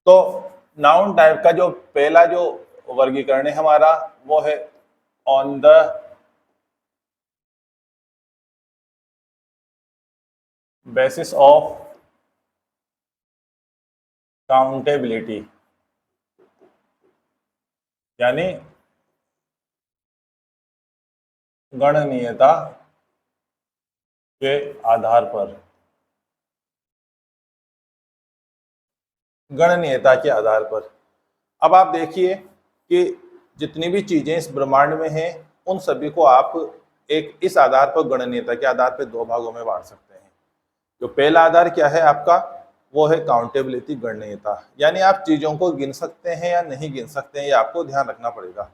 तो noun type का जो पहला जो वर्गीकरण है हमारा वो है on the basis of accountability, यानी गणनीयता के आधार पर, गणनीयता के आधार पर। अब आप देखिए कि जितनी भी चीजें इस ब्रह्मांड में हैं उन सभी को आप एक इस आधार पर, गणनीयता के आधार पर दो भागों में बांट सकते हैं। जो पहला आधार क्या है आपका, वो है काउंटेबिलिटी, गणनीयता, यानी आप चीजों को गिन सकते हैं या नहीं गिन सकते हैं, ये आपको ध्यान रखना पड़ेगा।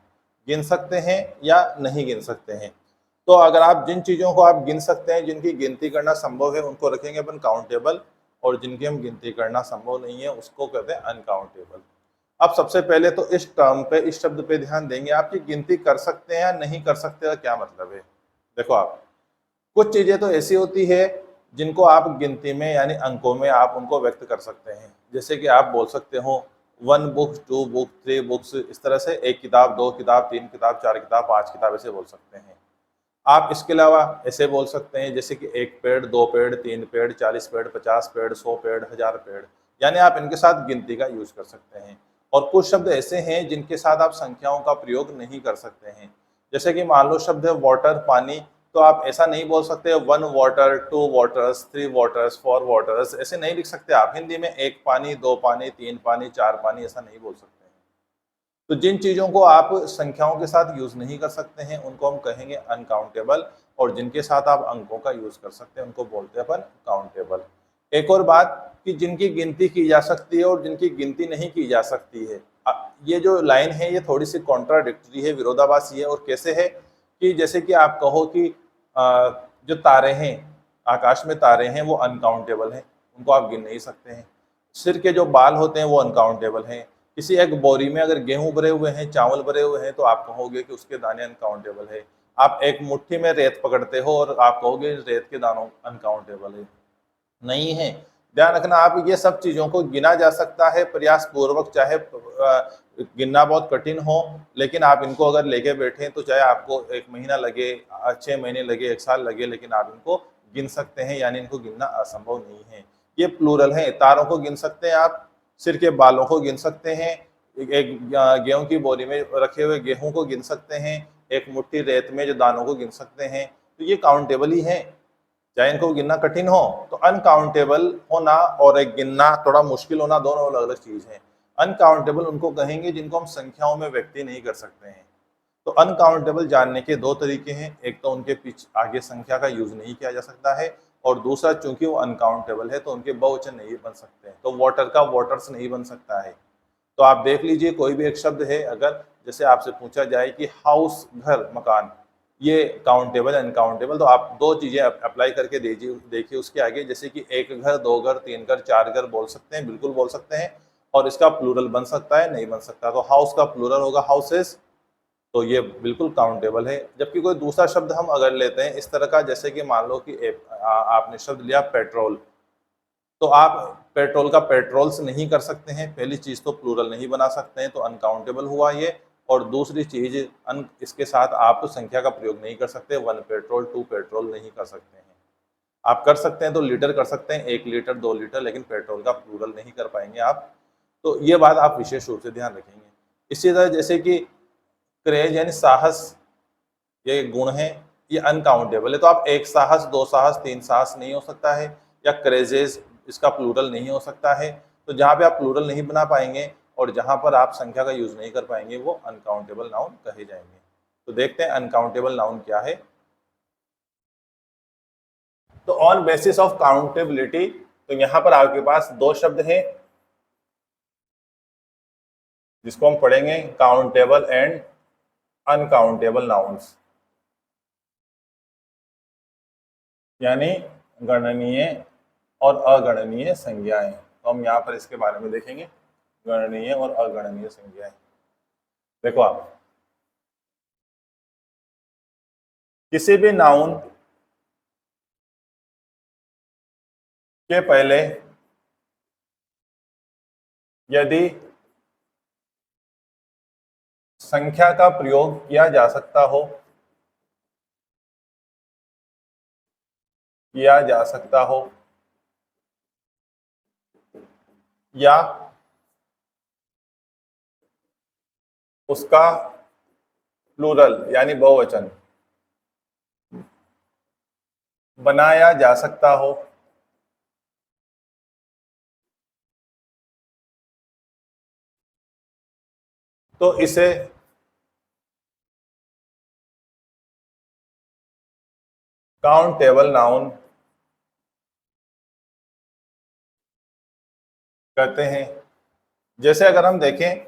गिन सकते हैं या नहीं गिन सकते हैं। तो अगर आप जिन चीजों को आप गिन सकते हैं, जिनकी गिनती करना संभव है, उनको रखेंगे अपन काउंटेबल, और जिनकी हम गिनती करना संभव नहीं है उसको कहते हैं अनकाउंटेबल। अब सबसे पहले तो इस टर्म पे, इस शब्द पे ध्यान देंगे, आपकी गिनती कर सकते हैं या नहीं कर सकते का क्या मतलब है। देखो आप, कुछ चीजें तो ऐसी होती है जिनको आप गिनती में यानी अंकों में आप उनको व्यक्त कर सकते हैं। जैसे कि आप बोल सकते हो 1 बुक, 2 बुक, 3 बुक्स, इस तरह से 1 किताब, 2 किताब, 3 किताब, 4 किताब, 5 किताब, ऐसे बोल सकते हैं। आप इसके अलावा ऐसे बोल सकते हैं जैसे कि 1 पेड़, 2 पेड़, 3 पेड़, 40 पेड़, 50 पेड़, 100 पेड़, 1000 पेड़, यानी आप इनके साथ गिनती का यूज कर सकते हैं। और कुछ शब्द ऐसे हैं जिनके साथ आप संख्याओं का प्रयोग नहीं कर सकते हैं। जैसे कि मान लो शब्द है वाटर, पानी, तो आप ऐसा नहीं बोल सकते 1 वाटर, 2 वाटर्स, 3 वाटर्स, 4 वाटर्स, ऐसे नहीं लिख सकते आप हिंदी में। 1 पानी, 2 पानी, 3 पानी, 4 पानी, ऐसा नहीं बोल सकते हैं। तो जिन चीजों को आप संख्याओं के साथ यूज नहीं कर सकते हैं उनको हम कहेंगे अनकाउंटेबल, और जिनके साथ आप अंकों का यूज कर सकते हैं उनको बोलते हैं अपन काउंटेबल। एक और बात कि जिनकी गिनती की जा सकती है और जिनकी गिनती नहीं की जा सकती है, ये जो लाइन है ये थोड़ी सी कॉन्ट्राडिक्टरी है, विरोधाभासी है। और कैसे है कि जैसे कि आप कहो कि जो तारे हैं, आकाश में तारे हैं, वो अनकाउंटेबल हैं, उनको आप गिन नहीं सकते हैं। सिर के जो बाल होते हैं वो अनकाउंटेबल हैं। किसी एक बोरी में अगर गेहूं भरे हुए हैं, चावल भरे हुए हैं, तो आप कहोगे कि उसके दाने अनकाउंटेबल है। आप एक मुट्ठी में रेत पकड़ते हो और आप कहोगे रेत के दानों अनकाउंटेबल है, नहीं है। ध्यान रखना, आप ये सब चीजों को गिना जा सकता है प्रयास पूर्वक, चाहे गिनना बहुत कठिन हो, लेकिन आप इनको अगर लेके बैठे तो चाहे आपको 1 महीना लगे, 6 महीने लगे, 1 साल लगे, लेकिन आप इनको गिन सकते हैं, यानी इनको गिनना असंभव नहीं है। ये प्लूरल है। तारों को गिन सकते हैं आप, सिर के बालों को गिन सकते हैं, एक गेहूं की बोरी में रखे हुए गेहूं को गिन सकते हैं, एक मुट्ठी रेत में जो दानों को गिन सकते हैं, तो ये काउंटेबल ही है। चाहे इनको गिनना कठिन हो, तो अनकाउंटेबल होना और एक गिनना थोड़ा मुश्किल होना दोनों अलग अलग चीज है। अनकाउंटेबल उनको कहेंगे जिनको हम संख्याओं में व्यक्त नहीं कर सकते हैं। तो अनकाउंटेबल जानने के 2 तरीके हैं, एक तो उनके पीछे आगे संख्या का यूज नहीं किया जा सकता है, और दूसरा चूंकि वो अनकाउंटेबल है तो उनके बहुवचन नहीं बन सकते हैं। तो वाटर का वाटर्स नहीं बन सकता है। तो आप देख लीजिए, कोई भी एक शब्द है, अगर जैसे आपसे पूछा जाए कि हाउस, घर, मकान, ये काउंटेबल अनकाउंटेबल, तो आप 2 चीजें अप्लाई करके देखिए उसके आगे। जैसे कि 1 घर, 2 घर, 3 घर, 4 घर बोल सकते हैं, बिल्कुल बोल सकते हैं। और इसका प्लूरल बन सकता है, नहीं बन सकता। तो हाउस का प्लूरल होगा हाउसेस, तो ये बिल्कुल काउंटेबल है। जबकि कोई दूसरा शब्द हम अगर लेते हैं इस तरह का, जैसे कि मान लो कि आपने शब्द लिया पेट्रोल, तो आप पेट्रोल का पेट्रोल्स नहीं कर सकते हैं। पहली चीज तो प्लूरल नहीं बना सकते हैं, तो अनकाउंटेबल हुआ ये। और दूसरी चीज, इसके साथ आप तो संख्या का प्रयोग नहीं कर सकते, 1 पेट्रोल, 2 पेट्रोल नहीं कर सकते हैं। आप कर सकते हैं तो लीटर कर सकते हैं, 1 लीटर, 2 लीटर, लेकिन पेट्रोल का प्लूरल नहीं कर पाएंगे आप। तो ये बात आप विशेष रूप से ध्यान रखेंगे। इसी तरह जैसे कि क्रेज यानी साहस, ये गुण है, ये अनकाउंटेबल है। तो आप 1 साहस, 2 साहस, 3 साहस नहीं हो सकता है, या क्रेजेस, इसका प्लूरल नहीं हो सकता है। तो जहाँ पे आप प्लूरल नहीं बना पाएंगे और जहाँ पर आप संख्या का यूज नहीं कर पाएंगे, वो अनकाउंटेबल नाउन कहे जाएंगे। तो देखते हैं अनकाउंटेबल नाउन क्या है। तो ऑन बेसिस ऑफ काउंटेबिलिटी, तो यहाँ पर आपके पास 2 शब्द हैं जिसको हम पढ़ेंगे, काउंटेबल एंड अनकाउंटेबल नाउन्स, यानी गणनीय और अगणनीय संज्ञाएं। तो हम यहाँ पर इसके बारे में देखेंगे, गणनीय और अगणनीय संज्ञाएं। देखो आप, किसी भी नाउन के पहले यदि संख्या का प्रयोग किया जा सकता हो, या उसका प्लूरल यानी बहुवचन बनाया जा सकता हो, तो इसे काउंटेबल नाउन कहते हैं। जैसे अगर हम देखें,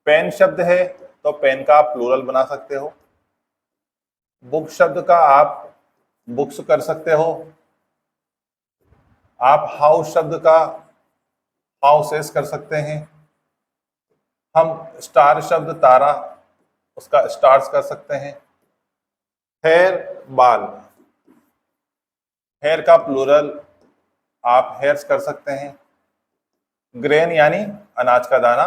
पेन शब्द है तो पेन का आप प्लूरल बना सकते हो, बुक शब्द का आप बुक्स कर सकते हो, आप हाउस शब्द का हाउसेस कर सकते हैं, हम स्टार शब्द तारा उसका स्टार्स कर सकते हैं। हेयर बाल, हेयर का प्लूरल आप हेयर्स कर सकते हैं। ग्रेन यानी अनाज का दाना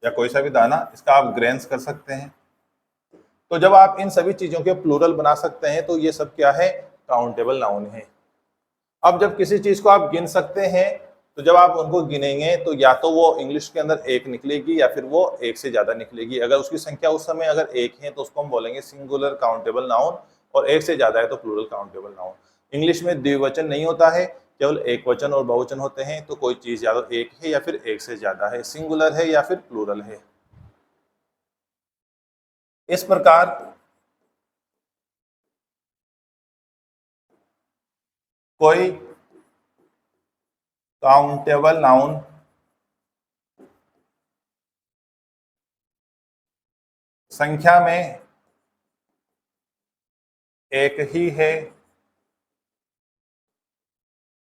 या कोई सा भी दाना, इसका आप ग्रेन्स कर सकते हैं। तो जब आप इन सभी चीजों के प्लूरल बना सकते हैं तो ये सब क्या है, काउंटेबल नाउन है। अब जब किसी चीज को आप गिन सकते हैं तो जब आप उनको गिनेंगे तो या तो वो इंग्लिश के अंदर एक निकलेगी या फिर वो एक से ज्यादा निकलेगी। अगर उसकी संख्या उस समय अगर एक है तो उसको हम बोलेंगे सिंगुलर काउंटेबल नाउन, और एक से ज्यादा है तो प्लूरल काउंटेबल नाउन। इंग्लिश में द्विवचन नहीं होता है, केवल एक वचन और बहुवचन होते हैं। तो कोई चीज या तो एक है या फिर एक से ज्यादा है, सिंगुलर है या फिर प्लूरल है। इस प्रकार कोई काउंटेबल नाउन संख्या में एक ही है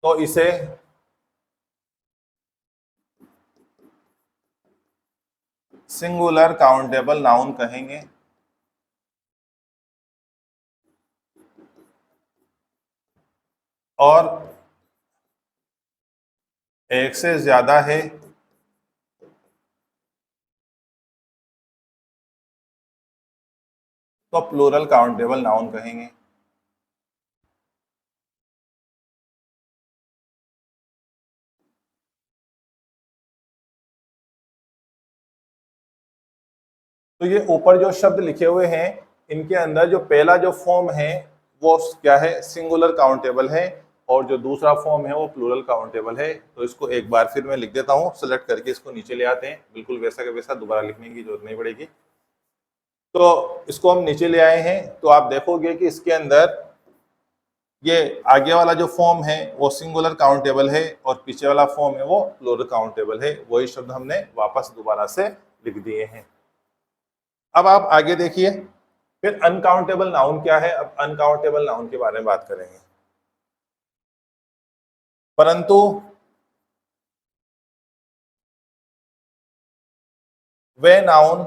तो इसे सिंगुलर काउंटेबल नाउन कहेंगे। और एक से ज्यादा है तो प्लूरल काउंटेबल नाउन कहेंगे। तो ये ऊपर जो शब्द लिखे हुए हैं इनके अंदर जो पहला जो फॉर्म है वो क्या है, सिंगुलर काउंटेबल है, और जो दूसरा फॉर्म है वो प्लूरल काउंटेबल है। तो इसको एक बार फिर मैं लिख देता हूँ, सेलेक्ट करके इसको नीचे ले आते हैं, बिल्कुल वैसा का वैसा, दोबारा लिखने की जरूरत नहीं पड़ेगी। तो इसको हम नीचे ले आए हैं तो आप देखोगे कि इसके अंदर ये आगे वाला जो फॉर्म है वो सिंगुलर काउंटेबल है और पीछे वाला फॉर्म है वो प्लूरल काउंटेबल है। वही शब्द हमने वापस दोबारा से लिख दिए हैं। अब आप आगे देखिए, फिर अनकाउंटेबल नाउन क्या है। अब अनकाउंटेबल नाउन के बारे में बात करेंगे। परंतु वे नाउन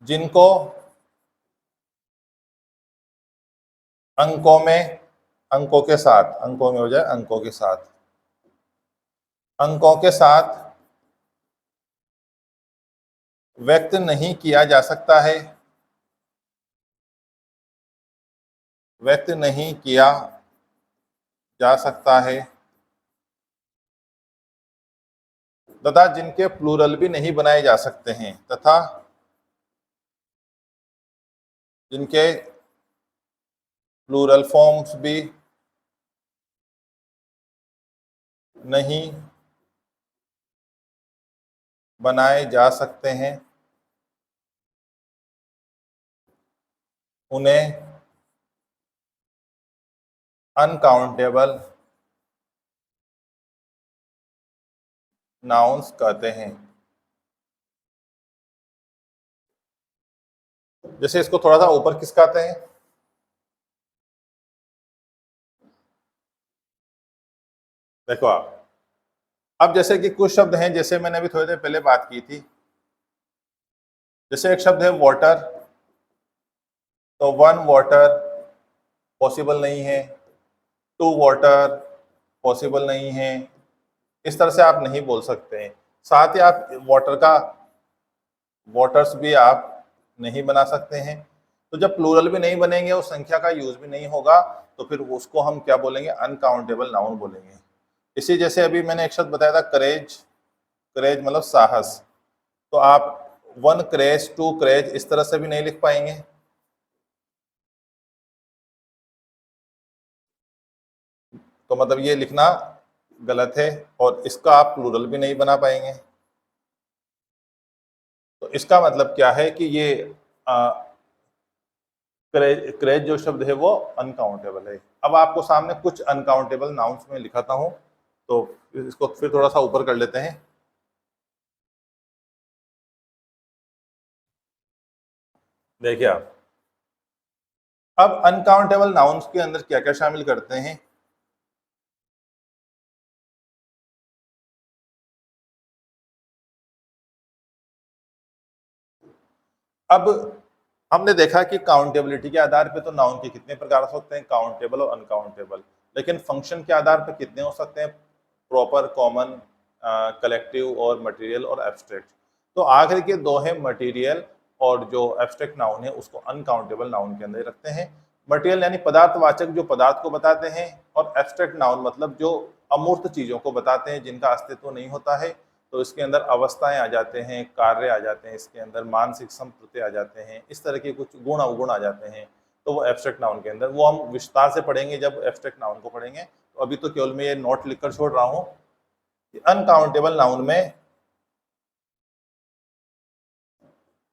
जिनको अंकों में, अंकों के साथ, अंकों में हो जाए अंकों के साथ, अंकों के साथ व्यक्त नहीं किया जा सकता है, व्यक्त नहीं किया जा सकता है, तथा जिनके प्लूरल भी नहीं बनाए जा सकते हैं, तथा जिनके प्लूरल फॉर्म्स भी नहीं बनाए जा सकते हैं, उन्हें अनकाउंटेबल नाउन्स कहते हैं। जैसे इसको थोड़ा सा ऊपर खिसकाते हैं, देखो आप। अब जैसे कि कुछ शब्द हैं, जैसे मैंने अभी थोड़ी देर पहले बात की थी, जैसे एक शब्द है वाटर, तो वन वाटर पॉसिबल नहीं है, टू वाटर पॉसिबल नहीं है, इस तरह से आप नहीं बोल सकते हैं। साथ ही आप वाटर्स भी आप नहीं बना सकते हैं। तो जब प्लूरल भी नहीं बनेंगे और संख्या का यूज भी नहीं होगा तो फिर उसको हम क्या बोलेंगे, अनकाउंटेबल नाउन बोलेंगे। इसी जैसे अभी मैंने एक शब्द बताया था करेज, करेज मतलब साहस, तो आप वन करेज, टू करेज इस तरह से भी नहीं लिख पाएंगे। तो मतलब ये लिखना गलत है और इसका आप प्लूरल भी नहीं बना पाएंगे। तो इसका मतलब क्या है कि ये क्रेज, क्रेज जो शब्द है वो अनकाउंटेबल है। अब आपको सामने कुछ अनकाउंटेबल नाउन्स में लिखाता हूं, तो इसको फिर थोड़ा सा ऊपर कर लेते हैं। देखिए आप, अब अनकाउंटेबल नाउन्स के अंदर क्या क्या शामिल करते हैं। अब हमने देखा कि काउंटेबिलिटी के आधार पे तो नाउन के कितने प्रकार हो सकते हैं, काउंटेबल और अनकाउंटेबल। लेकिन फंक्शन के आधार पे कितने हो सकते हैं, प्रॉपर, कॉमन, कलेक्टिव और मटेरियल और एब्स्ट्रैक्ट। तो आखिर के दो है मटेरियल, और जो एब्स्ट्रैक्ट नाउन है उसको अनकाउंटेबल नाउन के अंदर रखते हैं। मटेरियल यानी पदार्थवाचक जो पदार्थ को बताते हैं, और एब्स्ट्रैक्ट नाउन मतलब जो अमूर्त चीजों को बताते हैं जिनका अस्तित्व नहीं होता है। तो इसके अंदर अवस्थाएं आ जाते हैं, कार्य आ जाते हैं, इसके अंदर मानसिक संप्रति आ जाते हैं, इस तरह के कुछ गुण अवगुण आ जाते हैं। तो वो एब्स्ट्रैक्ट नाउन के अंदर, वो हम विस्तार से पढ़ेंगे जब एब्स्ट्रैक्ट नाउन को पढ़ेंगे। तो अभी तो केवल मैं ये नोट लिखकर छोड़ रहा हूँ कि अनकाउंटेबल नाउन में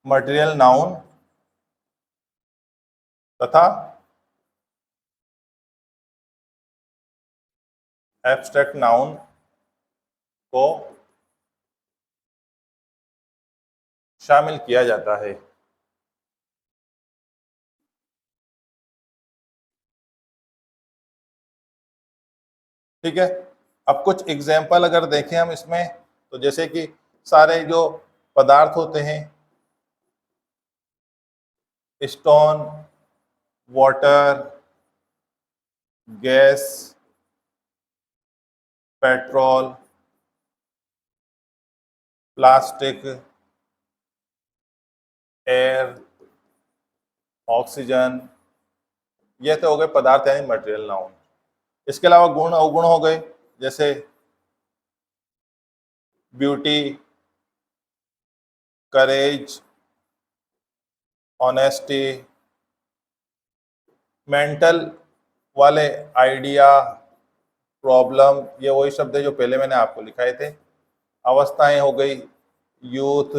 मटेरियल नाउन तथा एब्स्ट्रैक्ट नाउन को शामिल किया जाता है। ठीक है, अब कुछ एग्जाम्पल अगर देखें हम इसमें, तो जैसे कि सारे जो पदार्थ होते हैं, stone, water, gas, petrol, plastic, air, oxygen, ये तो हो गए पदार्थ यानी मटेरियल नाउन। इसके अलावा गुण अवगुण हो गए, जैसे ब्यूटी, करेज, ऑनेस्टी, मेंटल वाले आइडिया, प्रॉब्लम, ये वही शब्द है जो पहले मैंने आपको लिखाए थे। अवस्थाएं हो गई, यूथ,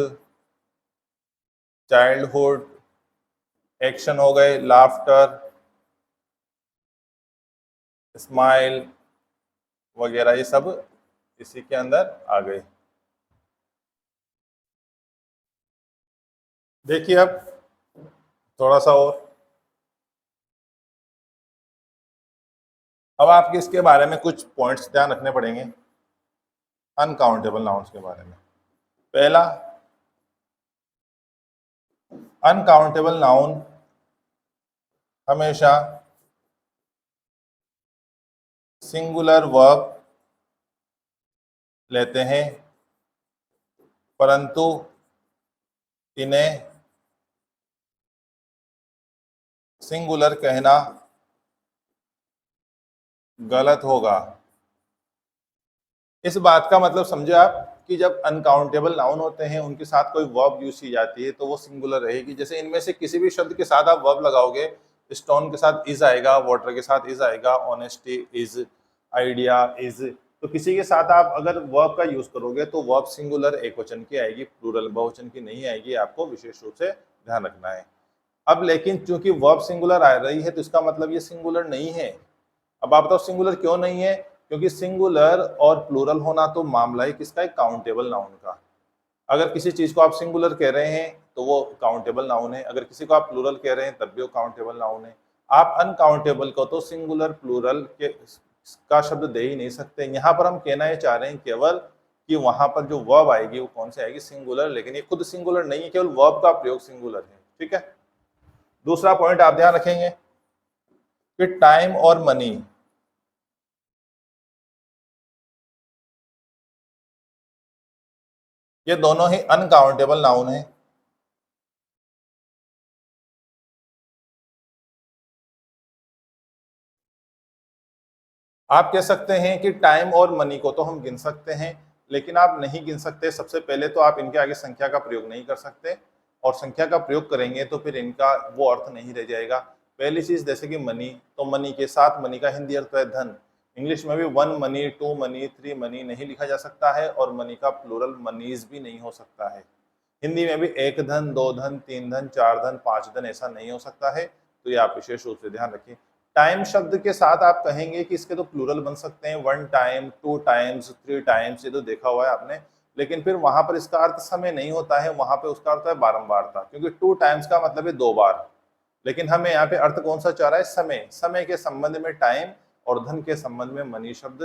चाइल्डहुड, एक्शन हो गए, लाफ्टर, स्माइल वगैरह, ये सब इसी के अंदर आ गए। देखिए अब थोड़ा सा और, अब आपके इसके बारे में कुछ पॉइंट्स ध्यान रखने पड़ेंगे अनकाउंटेबल नाउन्स के बारे में। पहला, अनकाउंटेबल नाउन हमेशा सिंगुलर वर्ब लेते हैं, परंतु इन्हें सिंगुलर कहना गलत होगा। इस बात का मतलब समझे आप कि जब अनकाउंटेबल नाउन होते हैं उनके साथ कोई वर्ब यूज की जाती है तो वो सिंगुलर रहेगी। जैसे इनमें से किसी भी शब्द के साथ आप वर्ब लगाओगे, स्टोन के साथ इज आएगा, वाटर के साथ इज आएगा, ऑनेस्टी इज, आइडिया इज। तो किसी के साथ आप अगर वर्ब का यूज करोगे तो वर्ब सिंगुलर एक वचन की आएगी, प्लूरल बहुवचन की नहीं आएगी। आपको विशेष रूप से ध्यान रखना है। अब लेकिन चूंकि वर्ब सिंगुलर आ रही है तो इसका मतलब ये सिंगुलर नहीं है। अब आप बताओ सिंगुलर क्यों नहीं है? क्योंकि सिंगुलर और प्लूरल होना तो मामला है किसका है, काउंटेबल नाउन का। अगर किसी चीज को आप सिंगुलर कह रहे हैं तो वो काउंटेबल नाउन है, अगर किसी को आप प्लूरल कह रहे हैं तब भी वो काउंटेबल नाउन है। आप अनकाउंटेबल को तो सिंगुलर प्लूरल के का शब्द दे ही नहीं सकते। यहाँ पर हम कहना ये चाह रहे हैं केवल कि वहां पर जो वर्ब आएगी वो कौन सी आएगी, सिंगुलर। लेकिन ये खुद सिंगुलर नहीं है, केवल वर्ब का प्रयोग सिंगुलर है। ठीक है, दूसरा पॉइंट आप ध्यान रखेंगे कि टाइम और मनी ये दोनों ही अनकाउंटेबल नाउन है। आप कह सकते हैं कि टाइम और मनी को तो हम गिन सकते हैं, लेकिन आप नहीं गिन सकते। सबसे पहले तो आप इनके आगे संख्या का प्रयोग नहीं कर सकते, और संख्या का प्रयोग करेंगे तो फिर इनका वो अर्थ नहीं रह जाएगा। पहली चीज जैसे कि मनी, तो मनी के साथ मनी का हिंदी अर्थ है धन। इंग्लिश में भी 1 मनी, 2 मनी, 3 मनी नहीं लिखा जा सकता है, और मनी का प्लूरल मनीज भी नहीं हो सकता है। हिंदी में भी 1 धन, 2 धन, 3 धन, 4 धन, 5 धन ऐसा नहीं हो सकता है। तो ये आप विशेष रूप से ध्यान रखिए। टाइम शब्द के साथ आप कहेंगे कि इसके तो प्लूरल बन सकते हैं, 1 टाइम, 2 टाइम्स, 3 टाइम्स, ये तो देखा हुआ है आपने। लेकिन फिर वहां पर इसका अर्थ समय नहीं होता है, वहां पे उसका अर्थ है बारंबारता, क्योंकि 2 टाइम्स का मतलब है 2 बार। लेकिन हमें यहाँ पे अर्थ कौन सा चाह रहा है? समय। समय के संबंध में टाइम और धन के संबंध में मनी शब्द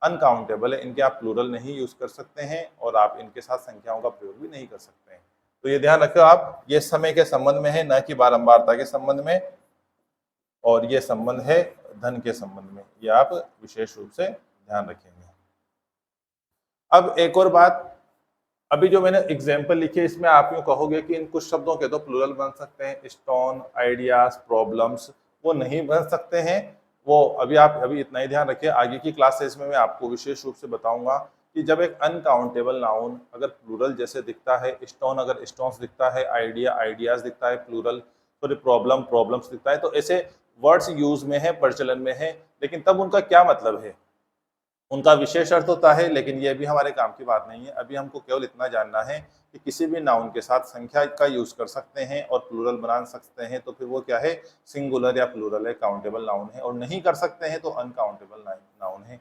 अनकाउंटेबल है, इनके आप प्लूरल नहीं यूज कर सकते हैं, और आप इनके साथ संख्याओं का प्रयोग भी नहीं कर सकते हैं। तो ये ध्यान रखो आप, ये समय के संबंध में है, न कि बारंबारता के संबंध में, और ये संबंध है धन के संबंध में। ये आप विशेष रूप से ध्यान रखेंगे। अब एक और बात, अभी जो मैंने एग्जाम्पल लिखे इसमें आप यूँ कहोगे कि इन कुछ शब्दों के तो प्लूरल बन सकते हैं, स्टोन, आइडियाज, प्रॉब्लम्स, वो नहीं बन सकते हैं। वो अभी इतना ही ध्यान रखिए, आगे की क्लासेस में मैं आपको विशेष रूप से बताऊंगा कि जब एक अनकाउंटेबल नाउन अगर प्लूरल जैसे दिखता है, स्टोन अगर स्टोन्स दिखता है, आइडिया आइडियाज दिखता है प्लूरल, सॉरी प्रॉब्लम प्रॉब्लम्स दिखता है, तो ऐसे वर्ड्स यूज में है, प्रचलन में है, लेकिन तब उनका क्या मतलब है, उनका विशेष अर्थ होता है। लेकिन ये भी हमारे काम की बात नहीं है। अभी हमको केवल इतना जानना है कि किसी भी नाउन के साथ संख्या का यूज कर सकते हैं और प्लूरल बना सकते हैं, तो फिर वो क्या है? सिंगुलर या प्लूरल है, काउंटेबल नाउन है, और नहीं कर सकते हैं तो अनकाउंटेबल नाउन है।